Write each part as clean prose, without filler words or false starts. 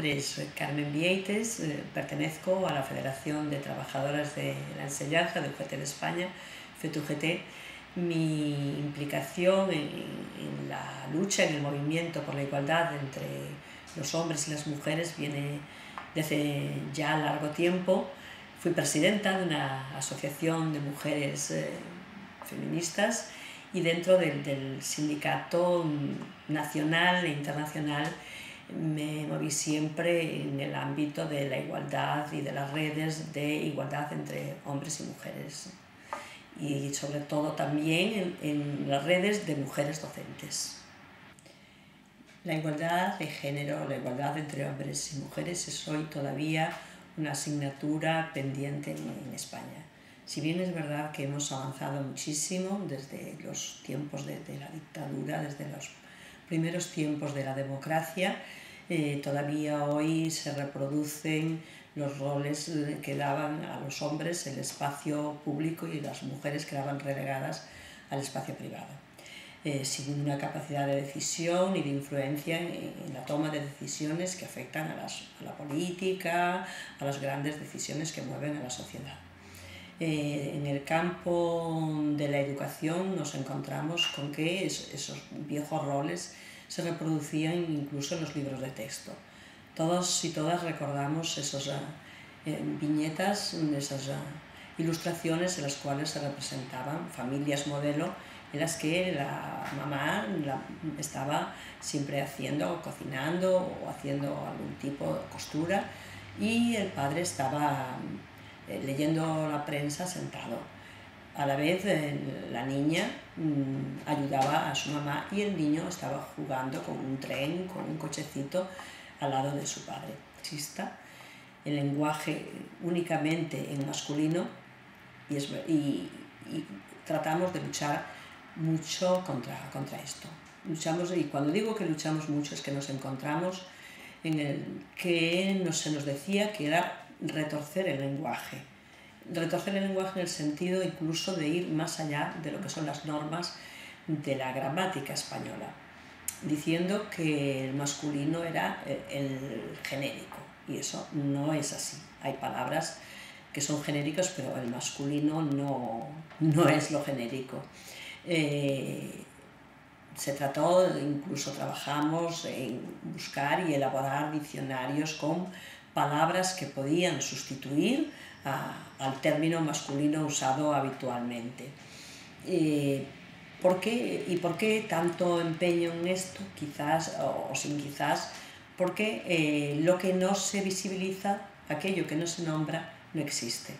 nombre es Carmen Vieites, pertenezco a la Federación de Trabajadoras de la Enseñanza de UGT de España, FET-UGT. Mi implicación en la lucha, en el movimiento por la igualdad entre los hombres y las mujeres viene desde ya largo tiempo. Fui presidenta de una asociación de mujeres feministas y dentro del sindicato nacional e internacional me moví siempre en el ámbito de la igualdad y de las redes de igualdad entre hombres y mujeres, y sobre todo también en las redes de mujeres docentes. La igualdad de género, la igualdad entre hombres y mujeres es hoy todavía una asignatura pendiente en España. Si bien es verdad que hemos avanzado muchísimo desde los tiempos de la dictadura, desde los primeros tiempos de la democracia, todavía hoy se reproducen los roles que daban a los hombres el espacio público y las mujeres quedaban relegadas al espacio privado, sin una capacidad de decisión y de influencia en la toma de decisiones que afectan a la política, a las grandes decisiones que mueven a la sociedad. En el campo de la educación nos encontramos con que esos viejos roles se reproducían incluso en los libros de texto. Todos y todas recordamos esas viñetas, esas ilustraciones en las cuales se representaban familias modelo en las que la mamá estaba siempre cocinando o haciendo algún tipo de costura y el padre estaba leyendo la prensa sentado. A la vez la niña ayudaba a su mamá y el niño estaba jugando con un tren, con un cochecito al lado de su padre. Exista el lenguaje únicamente en masculino y tratamos de luchar mucho contra esto. Luchamos, y cuando digo que luchamos mucho es que nos encontramos en el que se nos decía que era retorcer el lenguaje en el sentido incluso de ir más allá de lo que son las normas de la gramática española, diciendo que el masculino era el genérico, y eso no es así. Hay palabras que son genéricas, pero el masculino no es lo genérico. Se trató, incluso trabajamos en buscar y elaborar diccionarios con palabras que podían sustituir al término masculino usado habitualmente. ¿Por qué tanto empeño en esto? Quizás, o sin quizás, porque lo que no se visibiliza, aquello que no se nombra, no existe.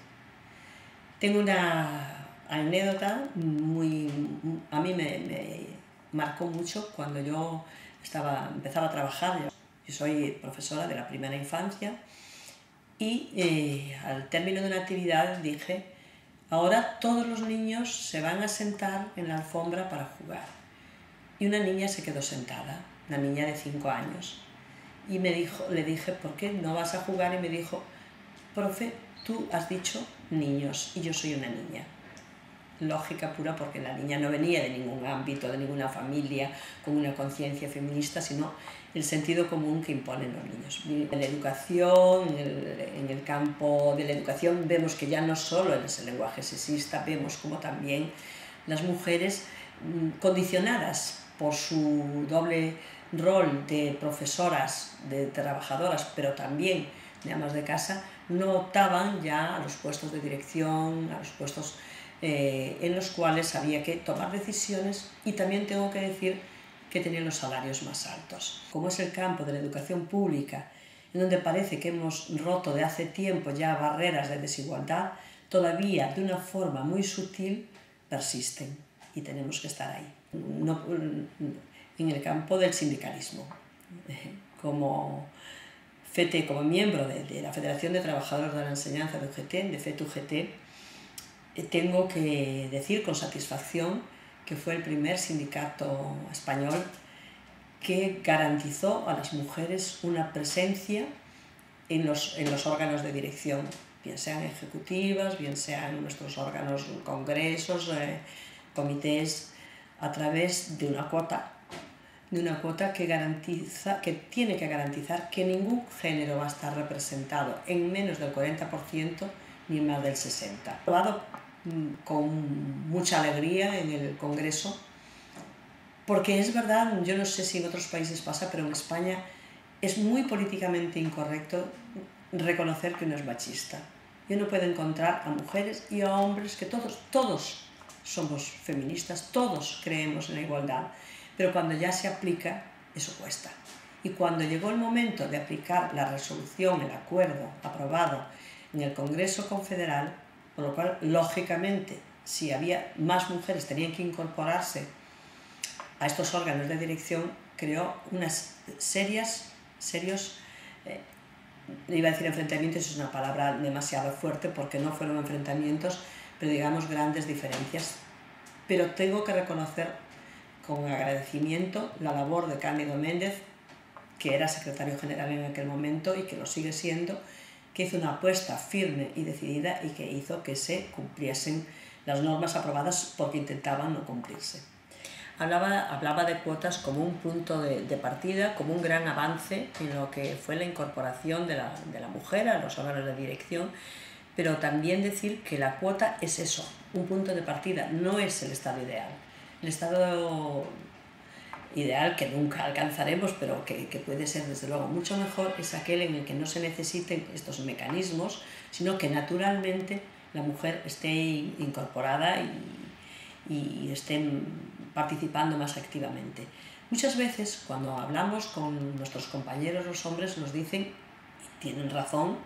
Tengo una anécdota a mí me marcó mucho cuando yo empezaba a trabajar. Yo soy profesora de la primera infancia y al término de una actividad dije: ahora todos los niños se van a sentar en la alfombra para jugar. Y una niña se quedó sentada, una niña de 5 años. Y le dije: ¿por qué no vas a jugar? Y me dijo: profe, tú has dicho niños y yo soy una niña. Lógica pura, porque la niña no venía de ningún ámbito, de ninguna familia con una conciencia feminista, sino el sentido común que imponen los niños. En la educación, en el campo de la educación, vemos que ya no solo es el lenguaje sexista, vemos como también las mujeres condicionadas por su doble rol de profesoras, de trabajadoras, pero también de amas de casa, no optaban ya a los puestos de dirección, a los puestos en los cuales había que tomar decisiones, y también tengo que decir que tenían los salarios más altos. Como es el campo de la educación pública, en donde parece que hemos roto de hace tiempo ya barreras de desigualdad, todavía de una forma muy sutil persisten y tenemos que estar ahí. En el campo del sindicalismo, como miembro de la Federación de Trabajadores de la Enseñanza de UGT, de FET-UGT, tengo que decir con satisfacción que fue el primer sindicato español que garantizó a las mujeres una presencia en los órganos de dirección, bien sean ejecutivas, bien sean nuestros órganos, congresos, comités, a través de una cuota de una cuota que tiene que garantizar que ningún género va a estar representado en menos del 40% ni en más del 60%. Aprobado con mucha alegría en el Congreso, porque es verdad, yo no sé si en otros países pasa, pero en España es muy políticamente incorrecto reconocer que uno es machista. Y uno puede encontrar a mujeres y a hombres que todos somos feministas, todos creemos en la igualdad, pero cuando ya se aplica, eso cuesta. Y cuando llegó el momento de aplicar la resolución, el acuerdo aprobado en el Congreso Confederal, por lo cual, lógicamente, si había más mujeres tenían que incorporarse a estos órganos de dirección, creó unas serios, iba a decir enfrentamientos, es una palabra demasiado fuerte porque no fueron enfrentamientos, pero digamos grandes diferencias. Pero tengo que reconocer con agradecimiento la labor de Cándido Méndez, que era secretario general en aquel momento y que lo sigue siendo, que hizo una apuesta firme y decidida y que hizo que se cumpliesen las normas aprobadas porque intentaban no cumplirse. Hablaba de cuotas como un punto de partida, como un gran avance en lo que fue la incorporación de la mujer a los órganos de dirección, pero también decir que la cuota es eso, un punto de partida, no es el estado ideal. El estado ideal que nunca alcanzaremos, pero que puede ser desde luego mucho mejor, es aquel en el que no se necesiten estos mecanismos, sino que naturalmente la mujer esté incorporada y esté participando más activamente. Muchas veces cuando hablamos con nuestros compañeros los hombres nos dicen, y tienen razón,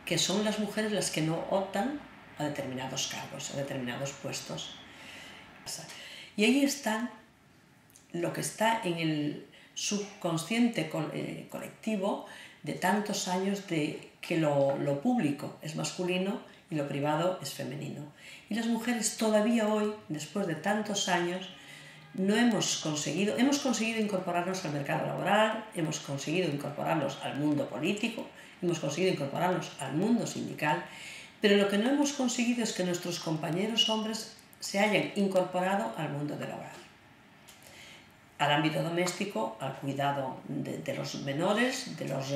que son las mujeres las que no optan a determinados cargos, a determinados puestos. Y ahí está lo que está en el subconsciente colectivo de tantos años de que lo público es masculino y lo privado es femenino. Y las mujeres todavía hoy, después de tantos años, hemos conseguido incorporarnos al mercado laboral, hemos conseguido incorporarnos al mundo político, hemos conseguido incorporarnos al mundo sindical, pero lo que no hemos conseguido es que nuestros compañeros hombres se hayan incorporado al mundo del hogar, al ámbito doméstico, al cuidado de los menores, de los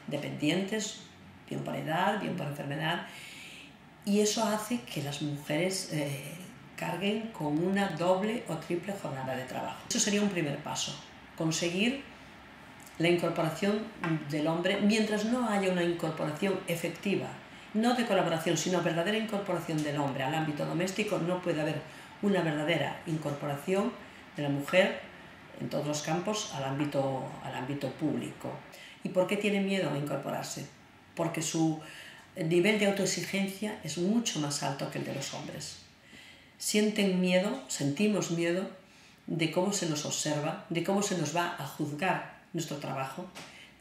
dependientes, bien por edad, bien por enfermedad, y eso hace que las mujeres carguen con una doble o triple jornada de trabajo. Eso sería un primer paso, conseguir la incorporación del hombre mientras no haya una incorporación efectiva, no de colaboración, sino verdadera incorporación del hombre al ámbito doméstico. No puede haber una verdadera incorporación de la mujer en todos los campos al ámbito público. ¿Y por qué tiene miedo a incorporarse? Porque su nivel de autoexigencia es mucho más alto que el de los hombres. Sentimos miedo de cómo se nos observa, de cómo se nos va a juzgar nuestro trabajo,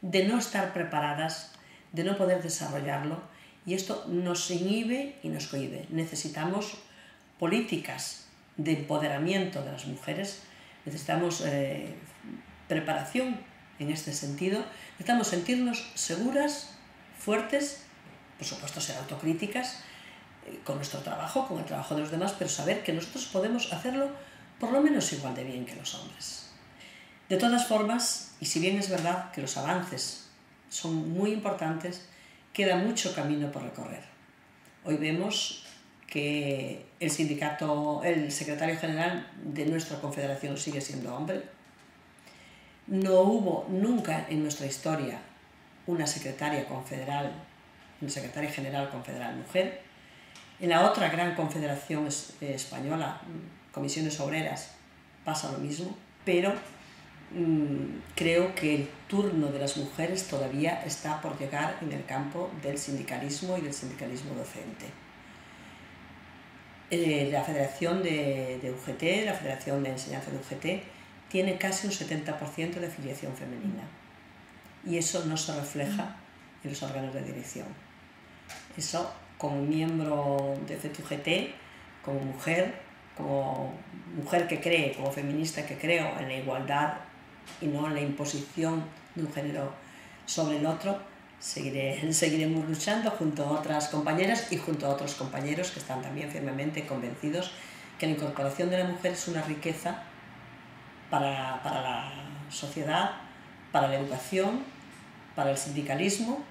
de no estar preparadas, de no poder desarrollarlo, y esto nos inhibe y nos cohíbe. Necesitamos políticas de empoderamiento de las mujeres, necesitamos preparación en este sentido, necesitamos sentirnos seguras, fuertes, por supuesto ser autocríticas con nuestro trabajo, con el trabajo de los demás, pero saber que nosotros podemos hacerlo por lo menos igual de bien que los hombres. De todas formas, y si bien es verdad que los avances son muy importantes, queda mucho camino por recorrer. Hoy vemos que el secretario general de nuestra confederación sigue siendo hombre. No hubo nunca en nuestra historia una secretaria general confederal mujer. En la otra gran confederación española, Comisiones Obreras, pasa lo mismo, pero creo que el turno de las mujeres todavía está por llegar en el campo del sindicalismo y del sindicalismo docente. La Federación de UGT, la Federación de Enseñanza de UGT, tiene casi un 70% de afiliación femenina, y eso no se refleja en los órganos de dirección. Eso, como miembro de FETUGT, como mujer que cree, como feminista que creo en la igualdad y no en la imposición de un género sobre el otro, seguiremos luchando junto a otras compañeras y junto a otros compañeros que están también firmemente convencidos que la incorporación de la mujer es una riqueza para la sociedad, para la educación, para el sindicalismo